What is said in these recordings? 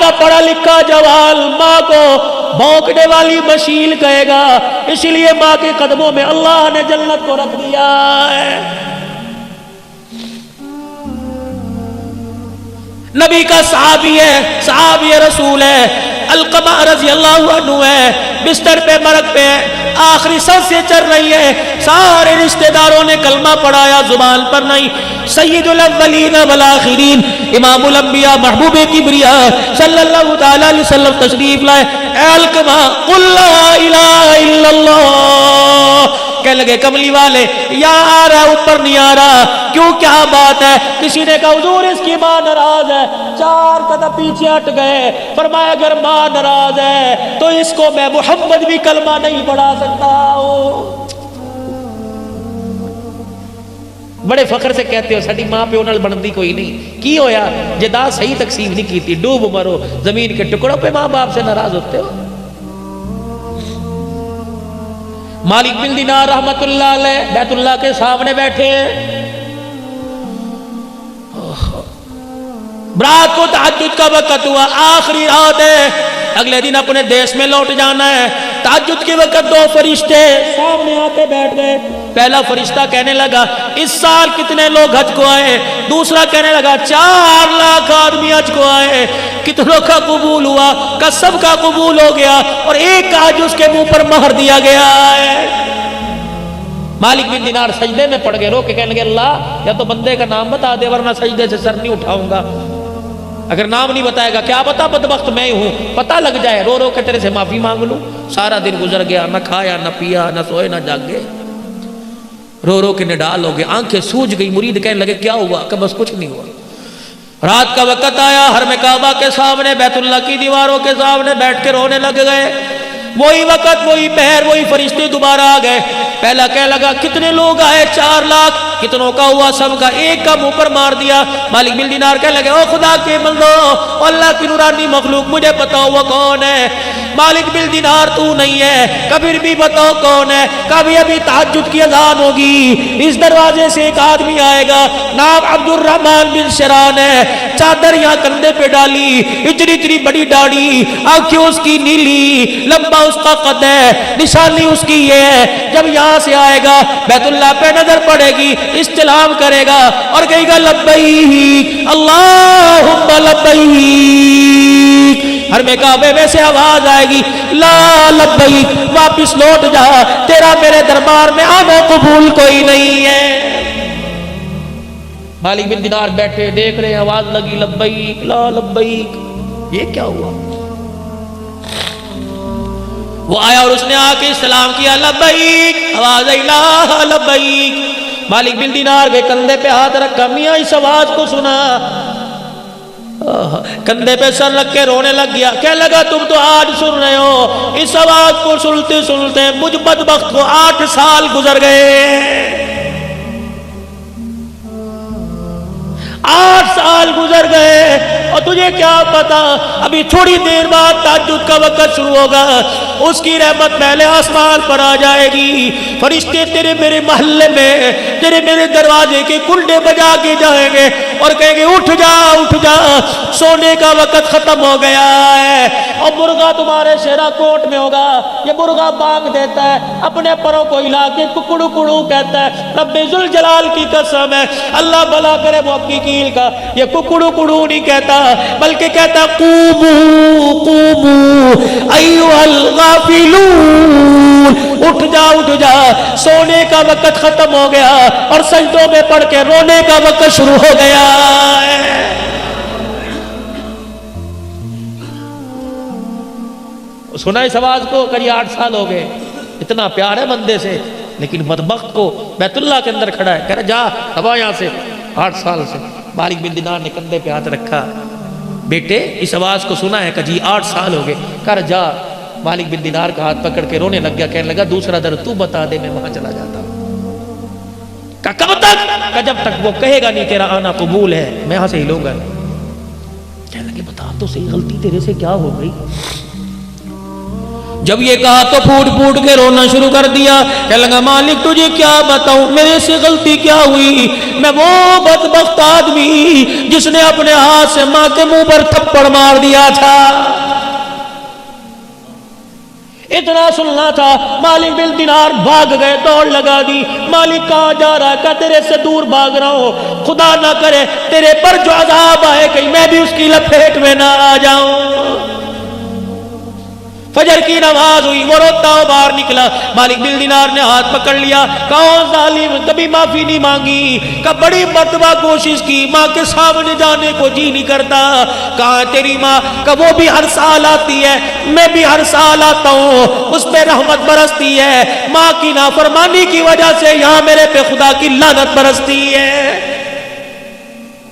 کا پڑھا لکھا جوال ماں کو بھونکنے والی مشیل کہے گا، اس لیے ماں کے قدموں میں اللہ نے جنت کو رکھ دیا ہے۔ نبی کا صحابی ہے، صحابی رسول ہے، علقمہ رضی اللہ عنہ ہے، بستر پہ مرگ پہ ہے، آخری سانس سے چل رہی ہے، سارے رشتہ داروں نے کلمہ پڑھایا، زبان پر نہیں۔ سید الاولین والآخرین، امام الانبیاء، محبوب کبریا صلی اللہ تعالی علیہ وسلم تشریف لائے۔ اے علقمہ قل لا الہ الا اللہ، کہنے لگے کملی والے یہاں آ رہا اوپر نہیں آ رہا، کیوں کیا بات ہے؟ کسی نے کہا حضور اس کی ماں ناراض ہے، 4 قدم پیچھے ہٹ گئے، فرمایا اگر ماں ناراض ہے تو اس کو میں محمد بھی کلمہ نہیں پڑھا سکتا ہوں۔ بڑے فخر سے کہتے ہو ساڈی ماں پیو نال بنتی کوئی نہیں، کی ہویا جدا صحیح تقسیم نہیں کی تھی، ڈوب مرو زمین کے ٹکڑوں پہ ماں باپ سے ناراض ہوتے ہو۔ مالک بن دینار رحمت اللہ علیہ بیت اللہ کے سامنے بیٹھے ہیں، رات کو تہجد کا وقت ہوا، آخری رات ہے، اگلے دن اپنے دیش میں لوٹ جانا ہے۔ تہجد کے وقت 2 فرشتے سامنے آ کے بیٹھ گئے۔ پہلا فرشتہ کہنے لگا اس سال کتنے لوگ حج کو آئے؟ دوسرا کہنے لگا 4 لاکھ آدمی حج کو آئے، کتنوں کا قبول ہوا؟ کہ سب کا قبول ہو گیا، اور ایک کا حج اس کے منہ پر مہر دیا گیا ہے۔ مالک بن دینار سجدے میں پڑ گئے، رو کے کہنے لگے اللہ یا تو بندے کا نام بتا دے ورنہ سجدے سے سر نہیں اٹھاؤں گا، اگر نام نہیں بتائے گا کیا بتا بدبخت میں ہوں، پتہ لگ جائے، رو رو کے تیرے سے معافی مانگ لوں۔ سارا دن گزر گیا، نہ کھایا نہ پیا نہ سوئے نہ جاگے، رو رو کے نڈال ہو گئے، آنکھیں سوج گئی۔ مرید کہنے لگے کیا ہوا؟ کہ بس کچھ نہیں ہوا۔ رات کا وقت آیا، حرم کعبہ کے سامنے بیت اللہ کی دیواروں کے سامنے بیٹھ کے رونے لگ گئے۔ وہی وقت وہی پہر وہی فرشتے دوبارہ آ گئے۔ پہلا کہنے لگا کتنے لوگ آئے؟ 4 لاکھ، کتنوں کا ہوا؟ سب کا، ایک کا منہ پر مار دیا۔ مالک بن دینار کہنے لگے او خدا کے بندو، اللہ کی نورانی مخلوق مجھے بتاؤ وہ کون ہے؟ مالک بن دینار تو نہیں ہے، کبھی بھی بتاؤ کون ہے؟ کبھی ابھی تہجد کی اذان ہوگی، اس دروازے سے ایک آدمی آئے گا، نام عبد الرحمن بن شران ہے، چادر یہاں کندھے پہ ڈالی، اتنی اتنی بڑی داڑھی، آنکھیں اس کی نیلی، لمبا اس کا قد ہے، نشانی اس کی یہ ہے۔ جب یہاں سے آئے گا بیت اللہ پہ نظر پڑے گی، استلام کرے گا اور کہے گا لبیک اللہم لبیک۔ حرم کعبے میں سے آواز آئے گی لا لبیک، واپس لوٹ جا، تیرا میرے دربار میں آنا قبول کوئی نہیں ہے۔ مالک بن دینار بیٹھے دیکھ رہے ہیں، آواز لگی لبیک لا لبیک، یہ کیا ہوا؟ وہ آیا اور اس نے آ کے سلام کیا لبیک، آواز آئی لا لبیک۔ مالک بن دینار کے کندھے پہ ہاتھ رکھا، میاں اس آواز کو سنا، کندھے پہ سر رکھ کے رونے لگ گیا۔ کہنے لگا تم تو آج سن رہے ہو، اس آواز کو سنتے سنتے مجھ بدبخت کو 8 سال گزر گئے، 8 سال گزر گئے، اور تجھے کیا پتا ابھی تھوڑی دیر بعد تہجد کا وقت شروع ہوگا، اس کی رحمت پہلے آسمان پر آ جائے گی، فرشتے تیرے میرے محلے میں تیرے میرے دروازے کے کنڈے بجا کے جائیں گے اور کہیں گے اٹھ جا اٹھ جا، سونے کا وقت ختم ہو گیا ہے۔ اور مرغا تمہارے شیرا کوٹ میں ہوگا، یہ مرغا بانگ دیتا ہے، اپنے پروں کو ہلا کے ککڑو کڑو کہتا ہے، رب ذوالجلال کی قسم ہے، اللہ بھلا کرے محققین کا، یہ ککڑو کڑو نہیں کہتا بلکہ کہتا قومو قومو ایھا الغافلون، اٹھ جا سونے کا وقت ختم ہو گیا اور سجدوں میں پڑھ کے رونے کا وقت شروع ہو گیا ہے۔ سنا اس آواز کو؟ قریب 8 سال ہو گئے، اتنا پیار ہے بندے سے، لیکن بدبخت کو بیت اللہ کے اندر کھڑا ہے، کہہ رہا جا اب یہاں سے، 8 سال سے۔ مالک بن دینار نے کندھے پہ ہاتھ رکھا، بیٹے اس آواز کو سنا ہے؟ کہ جی 8 سال ہو گئے۔ کہہ رہا جا۔ مالک بن دینار کا ہاتھ پکڑ کے رونے لگ گیا، کہنے لگا دوسرا در تو بتا دے، میں وہاں چلا جاتا ہوں۔ کہا کب تک؟ کہ جب تک وہ کہے گا نہیں تیرا آنا قبول ہے، میں یہاں سے ہلوں گا۔ کہنے لگے بتا تو صحیح غلطی تیرے سے کیا ہو گئی؟ جب یہ کہا تو پھوٹ پھوٹ کے رونا شروع کر دیا، کہنے لگا مالک تجھے کیا بتاؤں، میرے سے غلطی کیا ہوئی، میں وہ بدبخت آدمی جس نے اپنے ہاتھ سے ماں کے منہ پر تھپڑ مار دیا تھا۔ اتنا سننا تھا، مالک بن دینار بھاگ گئے، دوڑ لگا دی۔ مالک کہاں جا رہا ہے؟ کہ تیرے سے دور بھاگ رہا ہوں، خدا نہ کرے تیرے پر جو عذاب آئے کہیں میں بھی اس کی لپیٹ میں نہ آ جاؤں۔ فجر کی نماز ہوئی، وہ روتا ہو باہر نکلا، مالک بن دینار نے ہاتھ پکڑ لیا، کہا ظالم کبھی معافی نہیں مانگی، کہ بڑی مرتبہ کوشش کی، ماں کے سامنے جانے کو جی نہیں کرتا، کہا تیری ماں، کہ وہ بھی ہر سال آتی ہے، میں بھی ہر سال آتا ہوں، اس پہ رحمت برستی ہے، ماں کی نافرمانی کی وجہ سے یہاں میرے پہ خدا کی لعنت برستی ہے۔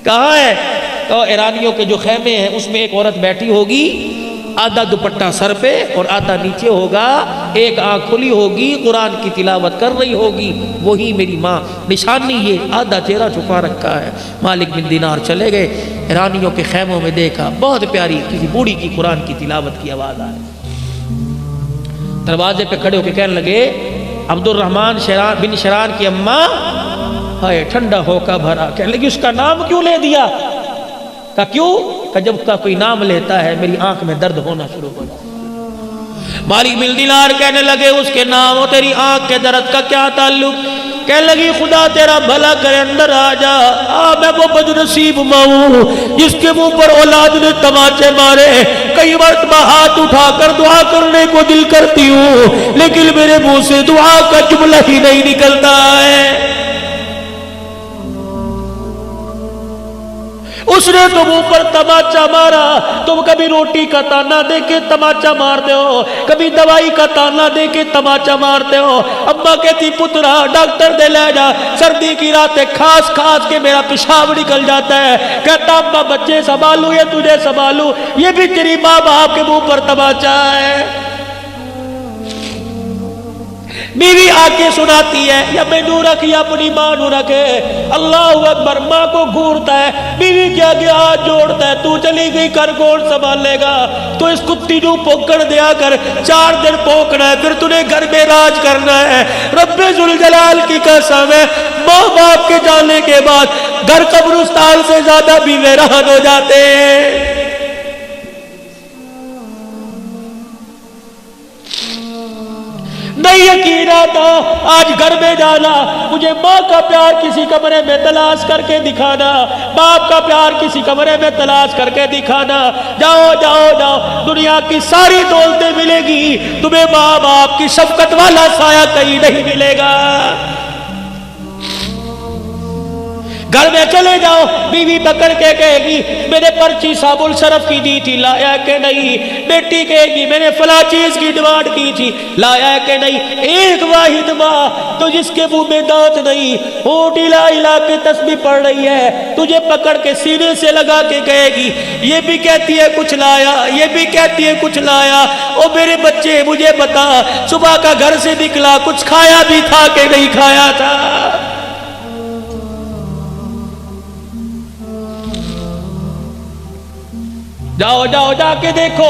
کہاں ہے؟ تو ایرانیوں کے جو خیمے ہیں اس میں ایک عورت بیٹھی ہوگی، آدھا دوپٹہ سر پہ اور آدھا نیچے ہوگا، ایک آنکھ کھلی ہوگی، قرآن کی تلاوت کر رہی ہوگی، وہی میری ماں، نشانی یہ آدھا چہرہ چھپا رکھا ہے۔ مالک بن دینار چلے گئے، ایرانیوں کے خیموں میں دیکھا، بہت پیاری کسی بوڑھی کی قرآن کی تلاوت کی آواز آئی، دروازے پہ کھڑے ہو کے کہنے لگے عبد الرحمن بن شران کی اماں، ہائے ٹھنڈا ہو کا بھرا، کہنے لگی اس کا نام کیوں لے دیا؟ کہ کیوں؟ کہ جب کا کوئی نام لیتا ہے میری آنکھ میں درد ہونا شروع ہو جاتا ہے۔ مالک بن دینار کہنے لگے اس کے نام اور تیری آنکھ کے درد کا کیا تعلق؟ کہنے لگی خدا تیرا بھلا کرے اندر آ جا، میں وہ بدنصیب ماں ہوں جس کے منہ پر اولاد نے تماچے مارے، کئی مرتبہ ہاتھ اٹھا کر دعا کرنے کو دل کرتی ہوں لیکن میرے منہ سے دعا کا جملہ ہی نہیں نکلتا ہے۔ اس نے تم اوپر تماچا مارا، تم کبھی روٹی کا تانا دے کے تماچا مارتے ہو، کبھی دوائی کا تانا دے کے تماچا مارتے ہو۔ اماں کہتی پترا ڈاکٹر دے لے جا، سردی کی راتیں کھاس کھاس کے میرا پیشاب نکل جاتا ہے، کہتا اماں بچے سنبھالوں یا تجھے سنبھالوں، یہ بھی تیری ماں باپ کے منہ پر تماچا ہے۔ بیوی آ کے سناتی ہے، یا میں نو رکھ یا اپنی ماں نو رکھے، اللہ اکبر، ماں کو گھورتا ہے، بیوی کے آگے ہاتھ جوڑتا ہے، تو چلی گئی کر کون سنبھال لے گا؟ تو اس کتی نو پوکڑ دیا کر، 4 دن پوکڑا ہے، پھر تُنے گھر میں راج کرنا ہے۔ رب ذوالجلال کی قسم ہے، ماں باپ کے جانے کے بعد گھر قبرستان سے زیادہ بھی ویران ہو جاتے ہیں۔ نہیں یقین آتا، آج گھر میں جانا، مجھے ماں کا پیار کسی کمرے میں تلاش کر کے دکھانا، باپ کا پیار کسی کمرے میں تلاش کر کے دکھانا، جاؤ جاؤ جاؤ، دنیا کی ساری دولتیں ملے گی، تمہیں ماں باپ کی شفقت والا سایہ کہیں نہیں ملے گا۔ گھر میں چلے جاؤ، بیوی پکڑ کے کہے گی میں نے پرچی صاحب الشرف کی دی تھی، لایا کہ نہیں؟ بیٹی کہے گی میں نے فلاں چیز کی ڈیمانڈ کی تھی، لایا کہ نہیں؟ ایک واحد ماں تو جس کے منہ میں دانت نہیں، ہونٹ ہلا ہلا کے تسبیح پڑھ رہی ہے، تجھے پکڑ کے سینے سے لگا کے کہے گی، یہ بھی کہتی ہے کچھ لایا، یہ بھی کہتی ہے کچھ لایا، او میرے بچے مجھے بتا صبح کا گھر سے نکلا کچھ کھایا بھی تھا کہ نہیں کھایا تھا؟ جاؤ جاؤ جا کے دیکھو،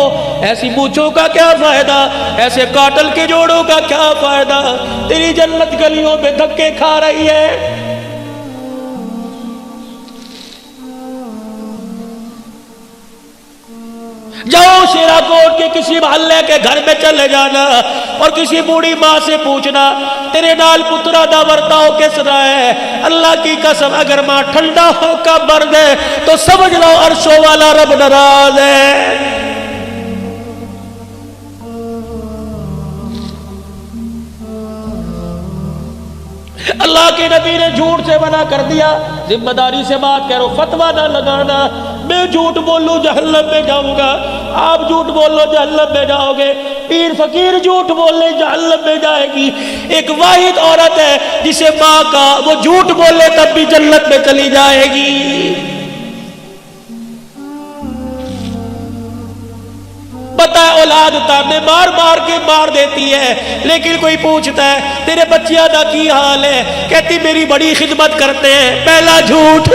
ایسی مونچھوں کا کیا فائدہ، ایسے کاٹل کے جوڑوں کا کیا فائدہ، تیری جنت گلیوں میں دھکے کھا رہی ہے۔ جاؤ شیرا کوٹ کے کسی محلے کے گھر میں چلے جانا اور کسی بوڑھی ماں سے پوچھنا تیرے نال پترا دا ورتاؤ کس طرح ہے؟ اللہ کی قسم اگر ماں ٹھنڈا ہو کا برد ہے تو سمجھ لو عرشوں والا رب ناراض ہے۔ اللہ کے نبی نے جھوٹ سے منع کر دیا، ذمہ داری سے بات کرو، فتویٰ نہ لگانا، میں جھوٹ بولوں جہنم میں جاؤں گا، آپ جھوٹ بولو جہنم میں جاؤ گے، پیر فقیر جھوٹ بولے جہنم میں جائے گی۔ ایک واحد عورت ہے جسے ماں کا وہ جھوٹ بولے تب بھی جنت میں چلی جائے گی۔ پتا ہے اولاد تانے مار مار کے مار دیتی ہے، لیکن کوئی پوچھتا ہے تیرے بچیاں دا کی حال ہے، کہتی میری بڑی خدمت کرتے ہیں۔ پہلا جھوٹ،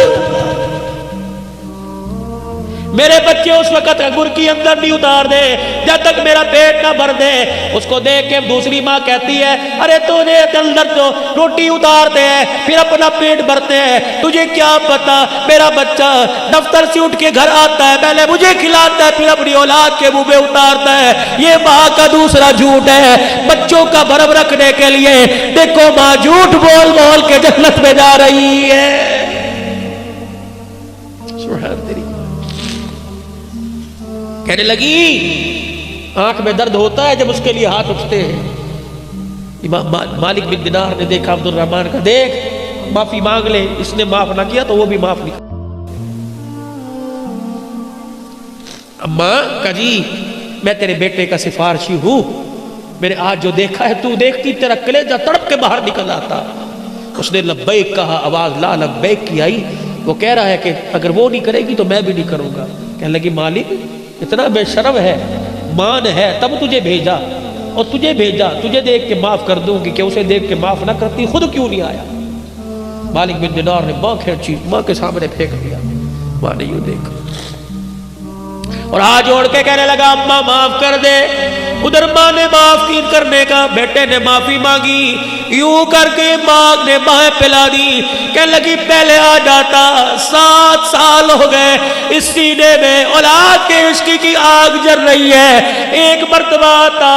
میرے بچے اس وقت انگور کی اندر نہیں اتار دے جب تک میرا پیٹ نہ بھر دے۔ اس کو دیکھ کے دوسری ماں کہتی ہے ارے تو نے اندر تو روٹی اتارتے ہیں پھر اپنا پیٹ بھرتے ہیں، تجھے کیا پتا میرا بچہ دفتر سے اٹھ کے گھر آتا ہے پہلے مجھے کھلاتا ہے پھر اپنی اولاد کے منہ میں اتارتا ہے۔ یہ ماں کا دوسرا جھوٹ ہے بچوں کا بھرم رکھنے کے لیے۔ دیکھو ماں جھوٹ بول بول کے جنت میں جا رہی ہے۔ سبحان تیری کہنے لگی آنکھ میں درد ہوتا ہے جب اس کے لیے ہاتھ اٹھتے ہیں۔ امام مالک بن دینار نے دیکھا عبد الرحمن کا، دیکھ معافی مانگ لے، اس نے معاف نہ کیا تو وہ بھی معاف نہیں۔ اماں کہا جی میں تیرے بیٹے کا سفارشی ہوں، میں نے آج جو دیکھا ہے تو دیکھتی تیرا کلیجہ تڑپ کے باہر نکل آتا۔ اس نے لبیک کہا، آواز لا لبیک کی آئی۔ وہ کہہ رہا ہے کہ اگر وہ نہیں کرے گی تو میں بھی نہیں کروں گا۔ کہنے لگی مالک اتنا بے شرم ہے، مان ہے تب تجھے بھیجا، اور تجھے بھیجا تجھے دیکھ کے معاف کر دوں گی کہ اسے دیکھ کے معاف نہ کرتی خود کیوں نہیں آیا؟ مالک بن دینار نے ماں کھینچی، ماں کے سامنے پھینک دیا۔ ماں نے یوں دیکھا اور ہاتھ جوڑ کے کہنے لگا اماں معاف کر دے۔ ادھر ماں نے معاف کی کرنے کا، بیٹے نے معافی مانگی، یوں کر کے ماں نے باہیں پلا دی۔ کہنے لگی پہلے آ جاتا، 7 سال ہو گئے اس سینے میں اولاد کے عشق کی آگ جل رہی ہے، ایک مرتبہ آتا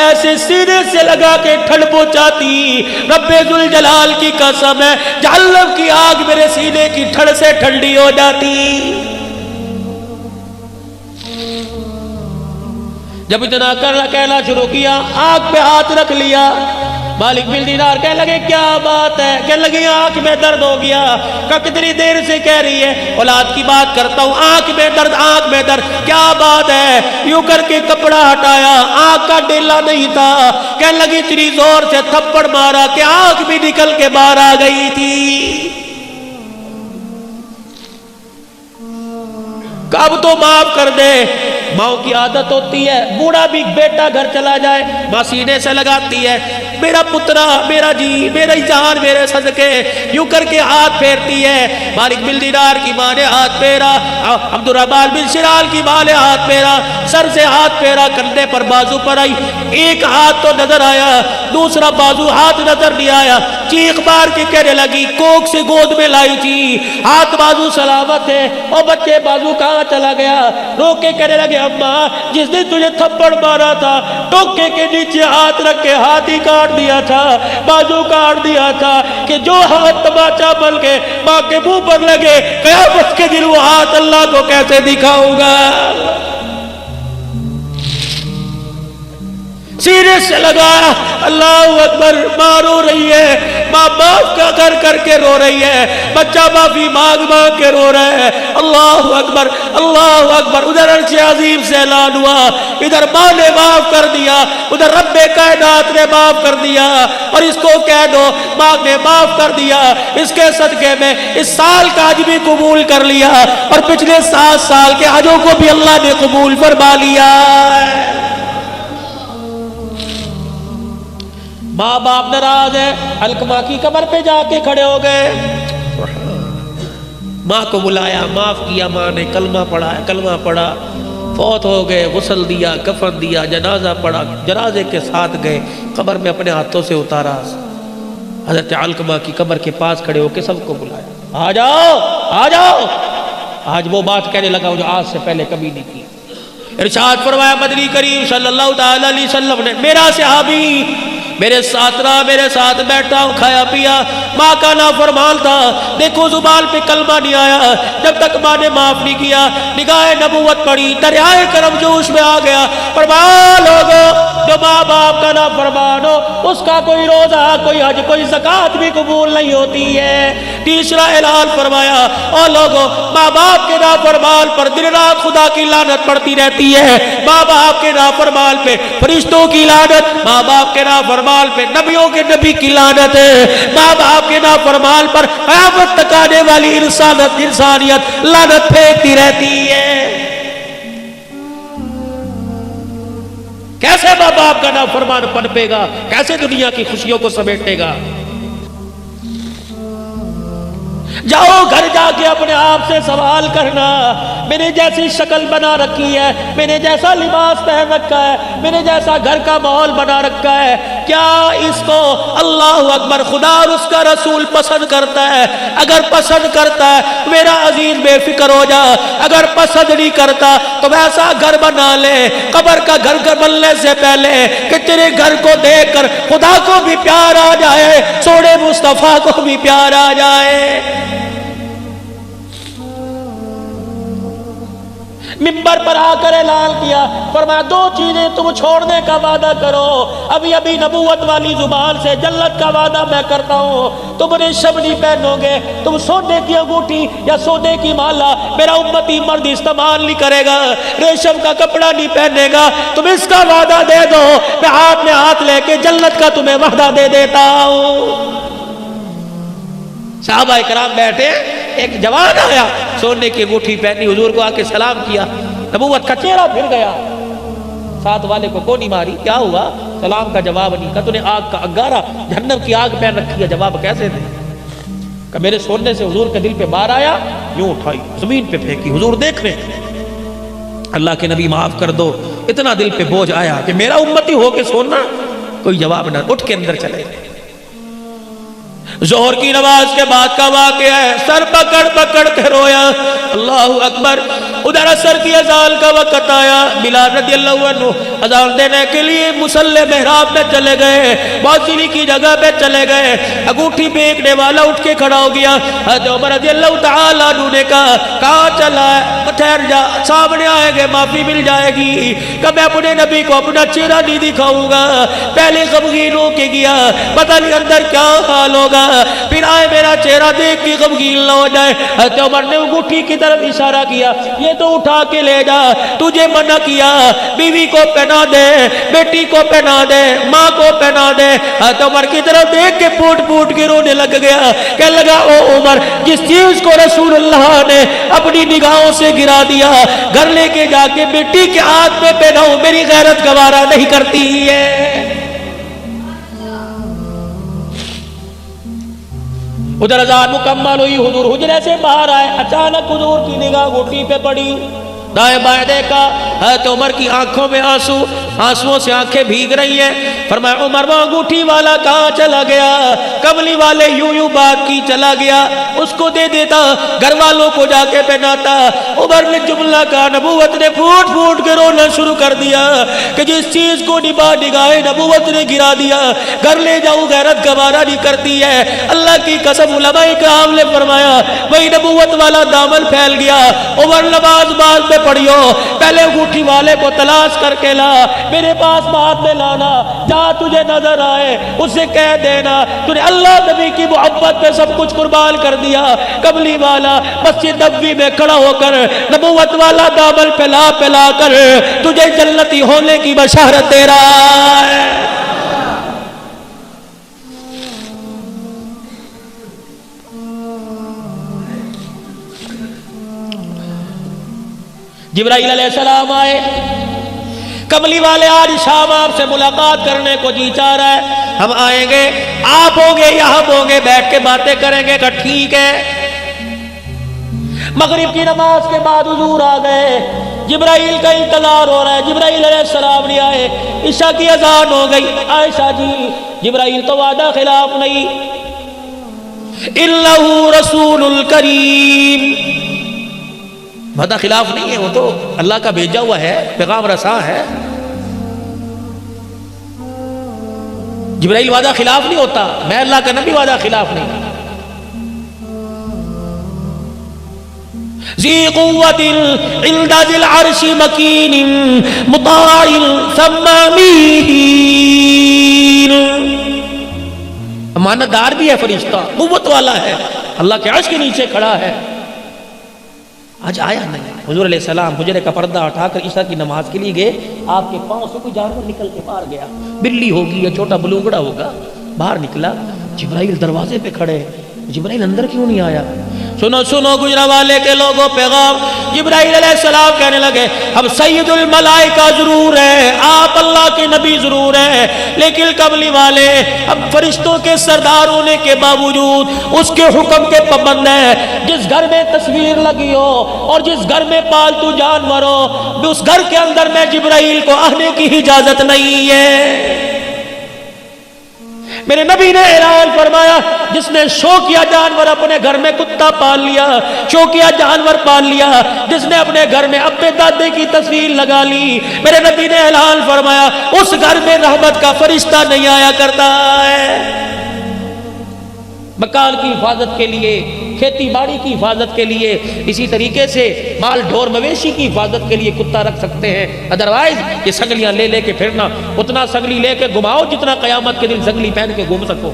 ایسے سینے سے لگا کے ٹھنڈ پہنچاتی۔ رب ذوالجلال کی قسم ہے جہنم کی آگ میرے سینے کی ٹھنڈ سے ٹھنڈی ہو جاتی۔ جب اتنا کہنا شروع کیا آنکھ پہ ہاتھ رکھ لیا۔ مالک بن دینار کہنے لگے کیا بات ہے؟ کہنے لگی آنکھ میں درد ہو گیا۔ کہ کتنی دیر سے کہہ رہی ہے اولاد کی بات کرتا ہوں، آنکھ میں درد آنکھ میں درد، کیا بات ہے؟ یوں کر کے کپڑا ہٹایا، آنکھ کا ڈیلا نہیں تھا۔ کہنے لگی اتنی زور سے تھپڑ مارا کہ آنکھ بھی نکل کے باہر آ گئی تھی۔ اب تو معاف کر دے۔ ماں کی عادت ہوتی ہے بوڑھا بھی بیٹا گھر چلا جائے ماں سینے سے لگاتی ہے، میرا پترا میرا جی میرا جان میرے صدقے، یوں کر کے ہاتھ پھیرتی ہے۔ مالک بن دینار کی ماں نے ہاتھ پھیرا، عبد الرحمن بن شرال کی ماں نے ہاتھ پھیرا، سر سے ہاتھ پھیرا، کندھے پر بازو پر آئی، ایک ہاتھ تو نظر آیا دوسرا بازو ہاتھ نظر نہیں آیا۔ چیخ مار کے کہنے لگی کوک سے گود میں لائی تھی، ہاتھ بازو سلامت ہے، اور بچے بازو کہاں چلا گیا؟ رو کے کہنے لگے اماں جس دن تجھے تھپڑ مارا تھا ٹوکے کے نیچے ہاتھ رکھ کے ہاتھ ہی کاٹ دیا تھا، بازو کاٹ دیا تھا، کہ جو ہاتھ تماچا بن کے ماں کے منہ پر لگے قیامت کے دن وہ ہاتھ اللہ کو کیسے دکھاؤں گا؟ سینے سے لگایا، اللہ اکبر، ماں رو رہی ہے، ماں معاف کر کر کے رو رہی ہے، بچہ معافی مانگ مانگ کے رو رہا ہے، اللہ اکبر اللہ اکبر۔ ادھر عرش عظیم سے اعلان ہوا، ادھر ماں نے معاف کر دیا، ادھر رب کائنات نے معاف کر دیا، اور اس کو کہہ دو ماں نے معاف کر دیا، اس کے صدقے میں اس سال کا حج بھی قبول کر لیا، اور پچھلے 7 سال کے حجوں کو بھی اللہ نے قبول فرما لیا۔ ماں باپ ناراض ہے، علقمہ کی قبر پہ جا کے کھڑے ہو گئے، ماں کو بلایا، معاف کیا، ماں نے کلمہ پڑھا، کلمہ پڑھا، فوت ہو گئے، غسل دیا، کفن دیا، جنازہ پڑھا، جنازے کے ساتھ گئے، قبر میں اپنے ہاتھوں سے اتارا، حضرت علقمہ کی قبر کے پاس کھڑے ہو کے سب کو بلایا، آ جاؤ آ جاؤ۔ آج وہ بات کہنے لگا جو آج سے پہلے کبھی نہیں کی۔ ارشاد فرمایا مدنی کریم صلی اللہ تعالی علیہ وسلم نے، میرا صحابی میرے ساتھ رہا، میرے ساتھ بیٹھا، کھایا پیا، ماں کا نافرمان تھا، دیکھو زبان پہ کلمہ نہیں آیا، جب تک ماں نے معاف نہیں کیا، نگاہ نبوت پڑی، دریائے کرم جوش میں آ گیا، فرمایا لوگوں جو ماں باپ کا نافرمان ہو اس کا کوئی روزہ کوئی حج کوئی زکوٰۃ بھی قبول نہیں ہوتی ہے۔ تیسرا اعلان فرمایا اور لوگوں ماں باپ کے نافرمان پر دن رات خدا کی لعنت پڑتی رہتی ہے، ماں باپ کے نافرمان پہ فرشتوں کی لعنت، ماں باپ کے نافرمان پہ نبیوں کے نبی کی لعنت ہے، ماں باپ کے نافرمان پر قیامت تک آنے والی انسانیت لعنت پھینکتی رہتی ہے۔ کیسے ماں باپ کا نافرمان پنپے گا؟ کیسے دنیا کی خوشیوں کو سمیٹے گا؟ جاؤ گھر جا کے اپنے آپ سے سوال کرنا، میرے جیسی شکل بنا رکھی ہے، میرے جیسا لباس پہن رکھا ہے، میرے جیسا گھر کا ماحول بنا رکھا ہے، کیا اس کو اللہ اکبر خدا اور اس کا رسول پسند کرتا ہے؟ اگر پسند کرتا ہے میرا عزیز بے فکر ہو جا، اگر پسند نہیں کرتا تو ویسا گھر بنا لے، قبر کا گھر بننے سے پہلے کہ تیرے گھر کو دیکھ کر خدا کو بھی پیار آ جائے، سونے مصطفیٰ کو بھی پیار آ جائے۔ منبر پر آ کر اعلان کیا، فرمایا دو چیزیں تم چھوڑنے کا وعدہ کرو، ابھی ابھی نبوت والی زبان سے جنت کا وعدہ میں کرتا ہوں، تم ریشم نہیں پہنو گے، تم سونے کی انگوٹھی یا سونے کی مالا میرا امتی مرد استعمال نہیں کرے گا، ریشم کا کپڑا نہیں پہنے گا، تم اس کا وعدہ دے دو، میں ہاتھ لے کے جنت کا تمہیں وعدہ دے دیتا ہوں۔ صحابہ کرام بیٹھے، ایک جوان آیا سونے کی انگوٹھی پہنی، حضور کو آ کے سلام کیا، نبوت کا چہرہ پھر گیا، ساتھ والے کو کونی ماری، کیا ہوا؟ سلام کا جواب نہیں، کہا تو نے آگ کا انگارہ جہنم کی آگ پہن رکھی ہے، جواب کیسے دے؟ کہ میرے سونے سے حضور کے دل پہ بار آیا، یوں اٹھائی زمین پہ پھینکی، حضور دیکھ رہے اللہ کے نبی معاف کر دو، اتنا دل پہ بوجھ آیا کہ میرا امتی ہو کے سونا، کوئی جواب نہ، اٹھ کے اندر چلے۔ ظہر کی نماز کے بعد کا واقعہ ہے، سر پکڑ پکڑ کے رویا، اللہ اکبر۔ ادھر عصر کی اذان کا وقت آیا، بلال رضی اللہ عنہ اذان دینے کے لیے مصلی محراب میں چلے گئے، موسیقی کی جگہ پہ چلے گئے، انگوٹھی پھینکنے والا اٹھ کے کھڑا ہو گیا، حضرت عمر رضی اللہ تعالیٰ عنہ نے کہا چلا ہے، ٹھہر جا، سامنے آئے گے معافی مل جائے گی، کہ میں اپنے نبی کو اپنا چہرہ نہیں دکھاؤں گا، پہلے غمگین ہو کے گیا، پتہ نہیں اندر کیا حال ہوگا، پھر آئے میرا چہرہ دیکھ کے غمگین نہ ہو جائے۔ حضرت عمر نے انگوٹھی کی طرف اشارہ کیا، یہ تو اٹھا کے لے جا، تجھے منع کیا، بیوی کو پہنا دے، بیٹی کو پہنا دے، ماں کو پہنا دے۔ حضرت عمر کی طرف دیکھ کے پھوٹ پھوٹ کے رونے لگ گیا، کہنے لگا او عمر، جس چیز کو رسول اللہ نے اپنی نگاہوں سے گرا دیا، گھر لے کے جا کے بیٹی کے ہاتھ میں پہناؤں، میری غیرت گوارا نہیں کرتی ہے۔ ادھر اذان مکمل ہوئی، حضور حجرے سے باہر آئے، اچانک حضور کی نگاہ انگوٹھی پہ پڑی، دائیں بائیں دیکھا، حضرت عمر کی آنکھوں میں آنسو، آنسوؤں سے آنکھیں بھیگ رہی ہیں، فرمایا عمر وہ انگوٹھی والا کہاں چلا گیا؟ کملی والے یوں یوں بات کی چلا گیا، اس کو دے دیتا، گھر والوں کو جا کے پہناتا۔ عمر نے جملہ کہا، نبوت نے پھوٹ پھوٹ کے رونا شروع کر دیا کہ جس چیز کو نگاہ نبوت نے گرا دیا، گھر لے جاؤں غیرت گوارا نہیں کرتی ہے۔ اللہ کی قسم علماء کرام نے فرمایا وہی نبوت والا دامن پھیل گیا۔ عمر نماز بعد میں پڑھیو، پہلے انگوٹھی والے کو تلاش کر کے لا، میرے پاس بات میں لانا، جہاں تجھے نظر آئے اسے کہہ دینا تو نے اللہ نبی کی محبت پہ سب کچھ قربان کر دیا۔ کملی والا مسجد نبوی میں کھڑا ہو کر نبوت والا دامن پھیلا پھیلا کر تجھے جنتی ہونے کی بشارت دے رہا ہے۔ جبرائیل علیہ السلام آئے، کملی والے آج شام آپ سے ملاقات کرنے کو جی چاہ رہا ہے، ہم آئیں گے، آپ ہوں گے یا ہم ہوں گے، بیٹھ کے باتیں کریں گے، کہ ٹھیک ہے۔ مغرب کی نماز کے بعد حضور آ گئے، جبرائیل کا انتظار ہو رہا ہے، جبرائیل علیہ السلام نہیں آئے، عشاء کی اذان ہو گئی۔ عائشہ جی جبرائیل تو وعدہ خلاف نہیں، انہ رسول الکریم، وعدہ خلاف نہیں ہے، وہ تو اللہ کا بھیجا ہوا ہے، پیغام رساں ہے۔ جبرائیل وعدہ خلاف نہیں ہوتا، میں اللہ کا نبی وعدہ خلاف نہیں۔ ذی قوت عند ذی العرش مکین مطاع ثم امین، امانت دار بھی ہے فرشتہ، قوت والا ہے، اللہ کے عرش کے نیچے کھڑا ہے۔ آج آیا نہیں، حضور علیہ السلام حجرے کا پردہ اٹھا کر عشاء کی نماز کے لیے گئے، آپ کے پاؤں سے کوئی جانور نکل کے باہر گیا، بلی ہوگی یا چھوٹا بلونگڑا ہوگا، باہر نکلا، جبرائیل دروازے پہ کھڑے، جبرائیل اندر کیوں نہیں آیا؟ سنو سنو گجرانوالے کے لوگوں، پیغام جبرائیل علیہ السلام کہنے لگے اب سید الملائکہ ضرور ہے، آپ اللہ کے نبی ضرور ہیں، لیکن کملی والے اب فرشتوں کے سردار ہونے کے باوجود اس کے حکم کے پابند ہیں۔ جس گھر میں تصویر لگی ہو اور جس گھر میں پالتو جانور ہو، اس گھر کے اندر میں جبرائیل کو آنے کی اجازت نہیں ہے۔ میرے نبی نے اعلان فرمایا جس نے شوقیہ جانور اپنے گھر میں کتا پال لیا، شوقیہ جانور پال لیا، جس نے اپنے گھر میں ابے دادے کی تصویر لگا لی، میرے نبی نے اعلان فرمایا اس گھر میں رحمت کا فرشتہ نہیں آیا کرتا ہے۔ مکان کی حفاظت کے لیے، کھیتی باڑی کی حفاظت کے لیے، اسی طریقے سے مال ڈھور مویشی کی حفاظت کے لیے کتا رکھ سکتے ہیں، ادروائز یہ سنگلیاں لے لے کے پھرنا، اتنا سنگلی لے کے گھماؤ جتنا قیامت کے دن سنگلی پہن کے گھوم سکو۔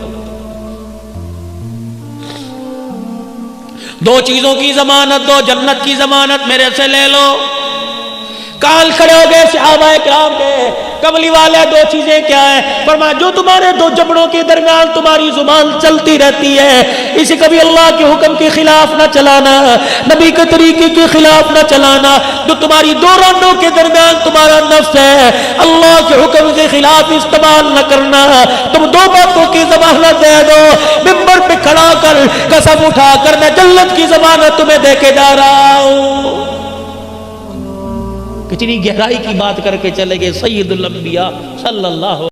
دو چیزوں کی ضمانت دو، جنت کی ضمانت میرے سے لے لو۔ کال کھڑے ہو گئے صحابہ کرام کے، کملی والے دو چیزیں کیا ہیں؟ فرمایا جو تمہارے دو جبڑوں کے درمیان تمہاری زبان چلتی رہتی ہے، اسے کبھی اللہ کے حکم کے خلاف نہ چلانا، نبی کے طریقے کے خلاف نہ چلانا۔ جو تمہاری دو رانوں کے درمیان تمہارا نفس ہے، اللہ کے حکم کے خلاف استعمال نہ کرنا۔ تم دو باتوں کی ضمانت دے دو، ممبر پہ کھڑا کر قسم اٹھا کر میں جنت کی ضمانت تمہیں دے کے جا رہا ہوں۔ کتنی گہرائی کی بات کر کے چلے گئے سید الانبیاء صلی اللہ